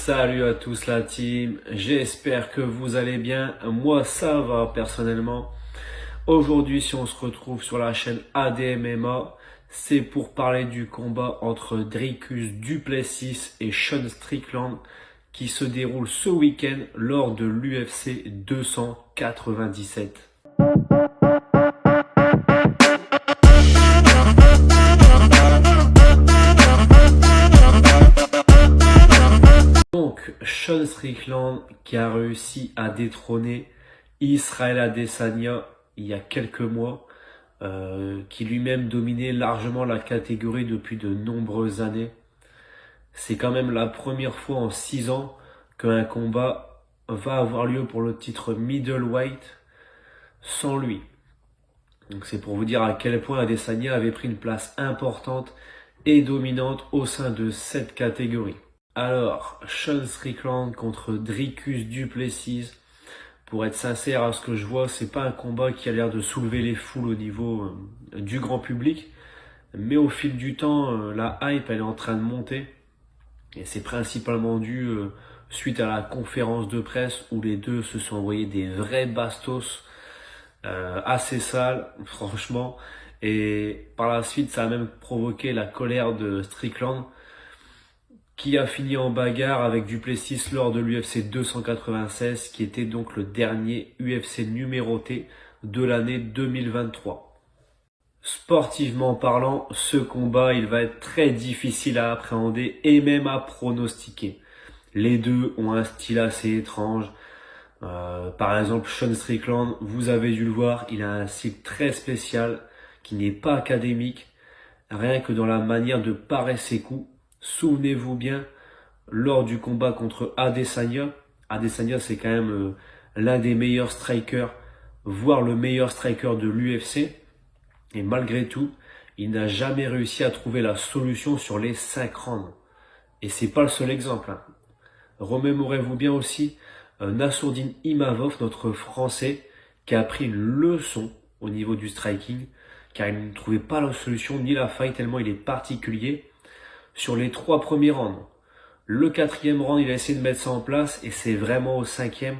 Salut à tous la team, j'espère que vous allez bien, moi ça va personnellement. Aujourd'hui si on se retrouve sur la chaîne ADMMA, c'est pour parler du combat entre Dricus du Plessis et Sean Strickland qui se déroule ce week-end lors de l'UFC 297. Donc, Sean Strickland qui a réussi à détrôner Israel Adesanya il y a quelques mois, qui lui-même dominait largement la catégorie depuis de nombreuses années. C'est quand même la première fois en 6 ans qu'un combat va avoir lieu pour le titre middleweight sans lui. Donc c'est pour vous dire à quel point Adesanya avait pris une place importante et dominante au sein de cette catégorie. Alors, Sean Strickland contre Dricus du Plessis. Pour être sincère, à ce que je vois, c'est pas un combat qui a l'air de soulever les foules au niveau du grand public. Mais au fil du temps, la hype elle est en train de monter. Et c'est principalement dû suite à la conférence de presse où les deux se sont envoyés des vrais bastos assez sales, franchement. Et par la suite, ça a même provoqué la colère de Strickland, qui a fini en bagarre avec du Plessis lors de l'UFC 296, qui était donc le dernier UFC numéroté de l'année 2023. Sportivement parlant, ce combat, il va être très difficile à appréhender et même à pronostiquer. Les deux ont un style assez étrange. Par exemple, Sean Strickland, vous avez dû le voir, il a un style très spécial qui n'est pas académique, rien que dans la manière de parer ses coups. Souvenez-vous bien, lors du combat contre Adesanya c'est quand même l'un des meilleurs strikers, voire le meilleur striker de l'UFC. Et malgré tout, il n'a jamais réussi à trouver la solution sur les 5 rounds. Et c'est pas le seul exemple. Remémorez-vous bien aussi Nassourdine Imavov, notre Français, qui a pris une leçon au niveau du striking, car il ne trouvait pas la solution ni la faille tellement il est particulier sur les 3 premiers rounds. Le 4e round, il a essayé de mettre ça en place et c'est vraiment au 5e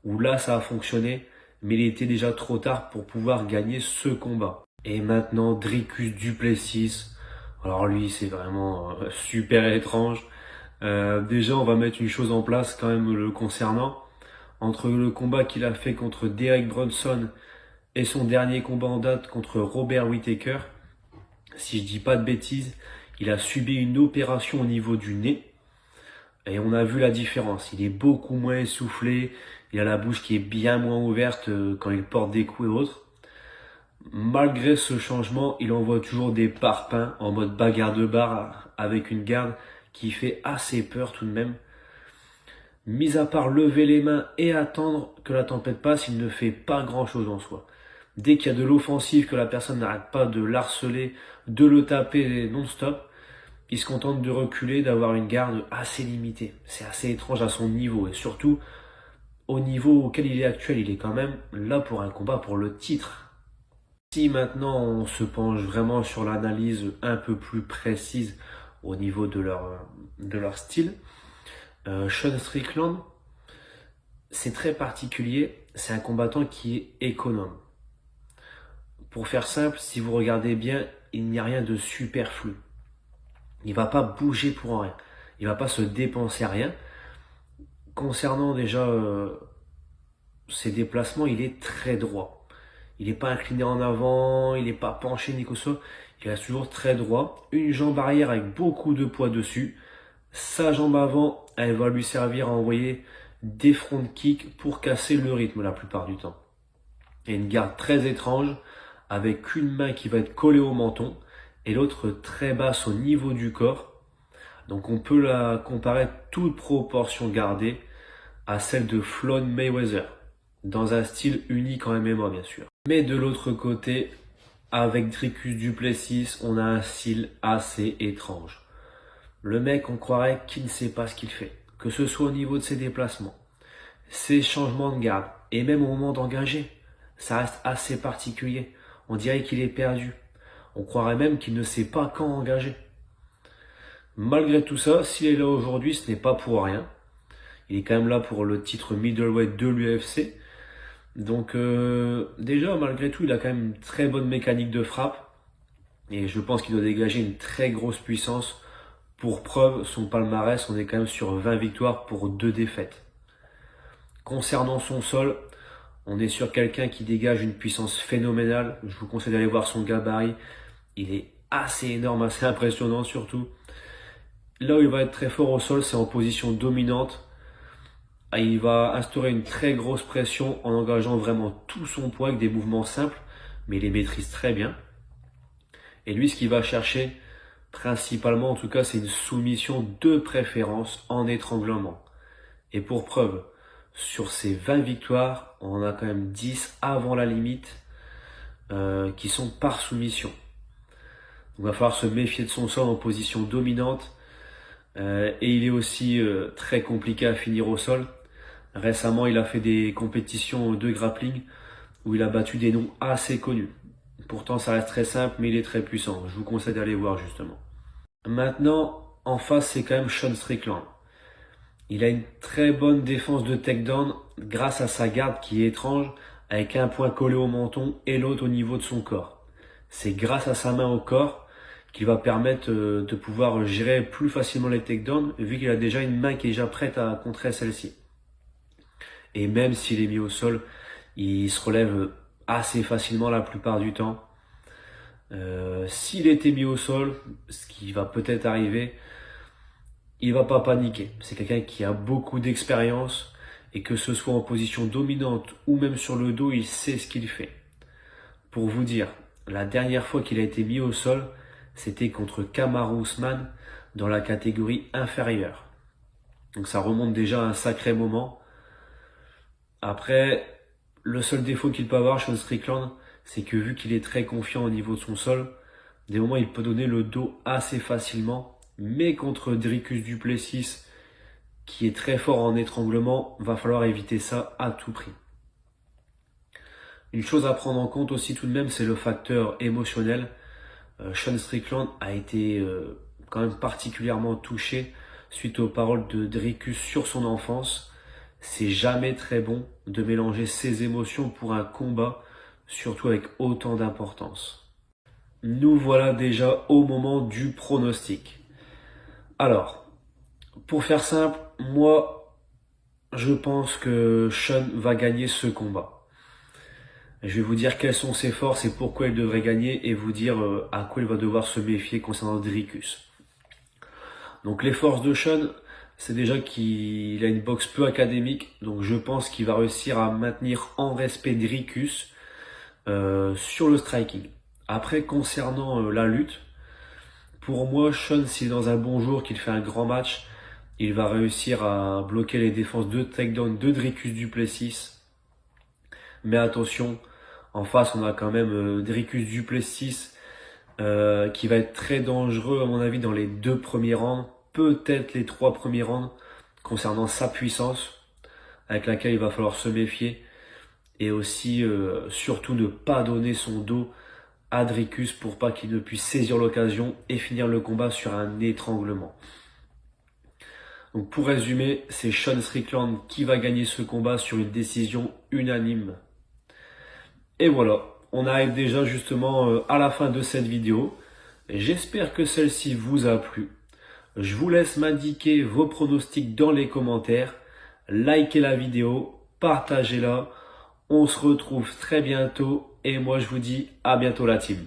où là ça a fonctionné, mais il était déjà trop tard pour pouvoir gagner ce combat. Et maintenant, Dricus du Plessis. Alors lui, c'est vraiment super étrange. Déjà, on va mettre une chose en place quand même le concernant. Entre le combat qu'il a fait contre Derek Brunson et son dernier combat en date contre Robert Whittaker, si je dis pas de bêtises, il a subi une opération au niveau du nez. Et on a vu la différence. Il est beaucoup moins essoufflé. Il a la bouche qui est bien moins ouverte quand il porte des coups et autres. Malgré ce changement, il envoie toujours des parpaings en mode bagarre de bar avec une garde qui fait assez peur tout de même. Mis à part lever les mains et attendre que la tempête passe, il ne fait pas grand chose en soi. Dès qu'il y a de l'offensive, que la personne n'arrête pas de l'harceler, de le taper non-stop, il se contente de reculer, d'avoir une garde assez limitée. C'est assez étrange à son niveau et surtout au niveau auquel il est actuel, il est quand même là pour un combat pour le titre. Si maintenant on se penche vraiment sur l'analyse un peu plus précise au niveau de leur style, Sean Strickland, c'est très particulier, c'est un combattant qui est économe. Pour faire simple, si vous regardez bien, il n'y a rien de superflu. Il va pas bouger pour rien, il va pas se dépenser à rien. Concernant déjà ses déplacements, il est très droit. Il n'est pas incliné en avant, il n'est pas penché ni quoi que ce soit. Il reste toujours très droit. Une jambe arrière avec beaucoup de poids dessus. Sa jambe avant, elle va lui servir à envoyer des front kicks pour casser le rythme la plupart du temps. Et une garde très étrange avec une main qui va être collée au menton et l'autre très basse au niveau du corps. Donc on peut la comparer toute proportion gardée à celle de Floyd Mayweather, dans un style unique en MMA bien sûr. Mais de l'autre côté, avec Dricus du Plessis, on a un style assez étrange. Le mec, on croirait qu'il ne sait pas ce qu'il fait, que ce soit au niveau de ses déplacements, ses changements de garde, et même au moment d'engager. Ça reste assez particulier, on dirait qu'il est perdu. On croirait même qu'il ne sait pas quand engager. Malgré tout ça, s'il est là aujourd'hui, ce n'est pas pour rien. Il est quand même là pour le titre middleweight de l'UFC. Donc déjà, malgré tout, il a quand même une très bonne mécanique de frappe. Et je pense qu'il doit dégager une très grosse puissance. Pour preuve, son palmarès, on est quand même sur 20 victoires pour 2 défaites. Concernant son sol, on est sur quelqu'un qui dégage une puissance phénoménale. Je vous conseille d'aller voir son gabarit. Il est assez énorme, assez impressionnant surtout. Là où il va être très fort au sol, c'est en position dominante. Il va instaurer une très grosse pression en engageant vraiment tout son poids avec des mouvements simples, mais il les maîtrise très bien. Et lui, ce qu'il va chercher, principalement en tout cas, c'est une soumission de préférence en étranglement. Et pour preuve, sur ces 20 victoires, on en a quand même 10 avant la limite qui sont par soumission. Donc il va falloir se méfier de son sol en position dominante. Et il est aussi très compliqué à finir au sol. Récemment, il a fait des compétitions de grappling où il a battu des noms assez connus. Pourtant, ça reste très simple, mais il est très puissant. Je vous conseille d'aller voir justement. Maintenant, en face, c'est quand même Sean Strickland. Il a une très bonne défense de takedown grâce à sa garde qui est étrange, avec un point collé au menton et l'autre au niveau de son corps. C'est grâce à sa main au corps qu'il va permettre de pouvoir gérer plus facilement les takedowns, vu qu'il a déjà une main qui est déjà prête à contrer celle-ci. Et même s'il est mis au sol, il se relève assez facilement la plupart du temps. S'il était mis au sol, ce qui va peut-être arriver, il va pas paniquer. C'est quelqu'un qui a beaucoup d'expérience et que ce soit en position dominante ou même sur le dos, il sait ce qu'il fait. Pour vous dire, la dernière fois qu'il a été mis au sol, c'était contre Kamaru Usman dans la catégorie inférieure. Donc ça remonte déjà à un sacré moment. Après, le seul défaut qu'il peut avoir, Sean Strickland, c'est que vu qu'il est très confiant au niveau de son sol, des moments il peut donner le dos assez facilement, mais contre Dricus du Plessis, qui est très fort en étranglement, va falloir éviter ça à tout prix. Une chose à prendre en compte aussi tout de même, c'est le facteur émotionnel. Sean Strickland a été quand même particulièrement touché suite aux paroles de Dricus sur son enfance. C'est jamais très bon de mélanger ses émotions pour un combat, surtout avec autant d'importance. Nous voilà déjà au moment du pronostic. Alors, pour faire simple, moi, je pense que Sean va gagner ce combat. Je vais vous dire quelles sont ses forces et pourquoi il devrait gagner et vous dire à quoi il va devoir se méfier concernant Dricus. Donc les forces de Sean, c'est déjà qu'il a une boxe peu académique, donc je pense qu'il va réussir à maintenir en respect Dricus sur le striking. Après, concernant la lutte, pour moi, Sean, s'il est dans un bon jour, qu'il fait un grand match, il va réussir à bloquer les défenses de takedown de Dricus du Plessis. Mais attention, en face, on a quand même Dricus du Plessis qui va être très dangereux, à mon avis, dans les 2 premiers rounds, peut-être les 3 premiers rounds, concernant sa puissance, avec laquelle il va falloir se méfier. Et aussi, surtout, ne pas donner son dos à Dricus pour pas qu'il ne puisse saisir l'occasion et finir le combat sur un étranglement. Donc pour résumer, c'est Sean Strickland qui va gagner ce combat sur une décision unanime. Et voilà, on arrive déjà justement à la fin de cette vidéo. J'espère que celle-ci vous a plu. Je vous laisse m'indiquer vos pronostics dans les commentaires. Likez la vidéo, partagez-la. On se retrouve très bientôt et moi je vous dis à bientôt la team.